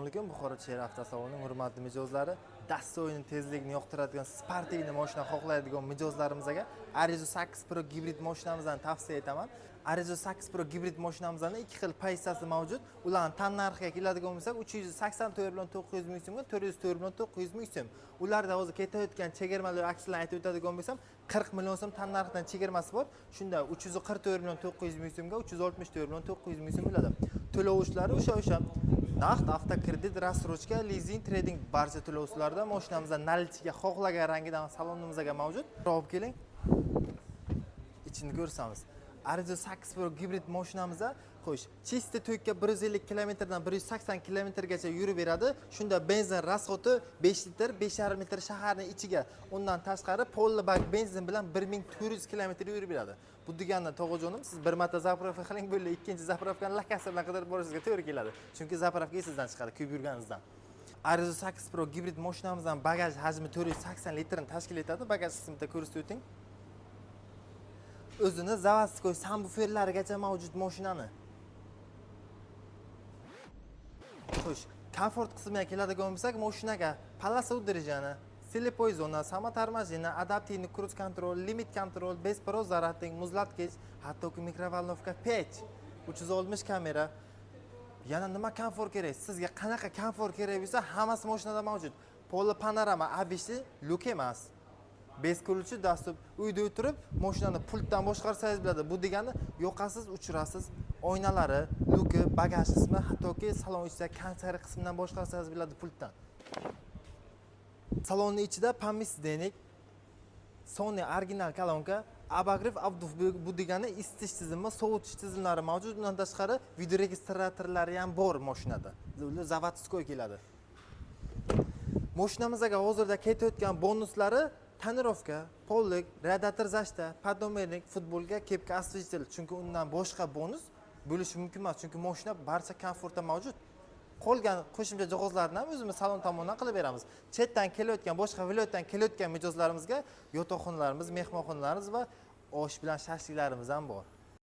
Assalomu alaykum. Buxoro shahar avtosalonining hurmatli mijozlari, dasto'yning tezligini yoqtiradigan sportivniy mashina xohlaydigan mijozlarimizga Arizo 8 Pro gibrid mashinamizni tavsiya etaman. Arizo 8 Pro gibrid mashinamizning ikki xil pozitsiyasi mavjud. Ularning tan narxiga keladigan bo'lsak, 384 bilan 900 ming so'mga, 404 bilan 900 ming so'm. Ularda hozir ketayotgan chegirmalar aksiyalarni aytib o'tadigan bo'lsam, 40 million so'm tan narxidan chegirmasi bor. Shunda 344 bilan 900 ming so'mga, 364 bilan 900 ming so'm bo'ladi. To'lovlar o'sha naqd, avtokredit, rassrochka, lizing, trading barcha to'lovlarda mashinamizda nalichiga xohlagan rangidan salonimizga mavjud. Olib keling. Ichini ko'rsamiz. Arizo 8 Pro gibrid mashinamizda qo'sh. Chista to'kka 150 km dan 180 km gacha yurib beradi. Shunda benzin rasxoti 5 litr, 5,5 litr shaharning ichiga. Undan tashqari polli bak benzin bilan 1400 km yurib beradi. Bu degani tog'ajonim, siz bir marta zapravka qiling, bo'ldi, ikkinchi zapravkani lakasini qidirib borishingizga to'g'ri keladi. Chunki zapravka esingizdan chiqadi, ko'p yurganingizdan. Arizo 8 Pro gibrid mashinamizdan bagaj hajmi 480 litrni tashkil etadi. Bagaj qismida ko'rsatib o'ting. O'zini zavadskoy sambuferlarigacha mavjud mashinani. Xo'sh, komfort qismiga keladigan bo'lsak, mashinaga palasa udirjani, слепой zona, samotarmajina, adaptivniy cruise control, limit control, besporoz zaryadnik, muzlatgich, hattoki mikrovolnovka pech, 360 kamera. Yana nima komfort kerak? Sizga qanaqa komfort kerak bo'lsa, hammasi mashinada mavjud. Poli panorama, abishli luk emas. Bez qiluvchi dastur. Uyda o'tirib, mashinani pultdan boshqarsangiz bo'ladi. Bu degani yoqasiz, uchirasiz. Oynalari, luki, bagaj qismi, hattoki salon ichida kansari qismidan boshqarsangiz bo'ladi pultdan. Salonning ichida pomistdenik, Sony original kolonka, abagrev abduf bu degani isitish tizimi, sovutish tizimlari mavjud. Undan tashqari video registratorlari ham bor mashinada. Ular zavodskoy keladi. Mashinamizga hozirda ketayotgan bonuslari tonirovka, pollik, radiator zashta, podomernik, futbolga, kepka осветитель. Chunki undan boshqa bonus bo'lishi mumkin emas. Chunki mashina barcha komfortda mavjud. Qolgan qo'shimcha jihozlarni ham o'zimiz salon tomonidan qilib beramiz. Chetdan kelayotgan, boshqa viloyatdan kelayotgan mijozlarimizga yotoqxonalarimiz, mehmonxonalarimiz va osh bilan shashliklarimiz ham bor.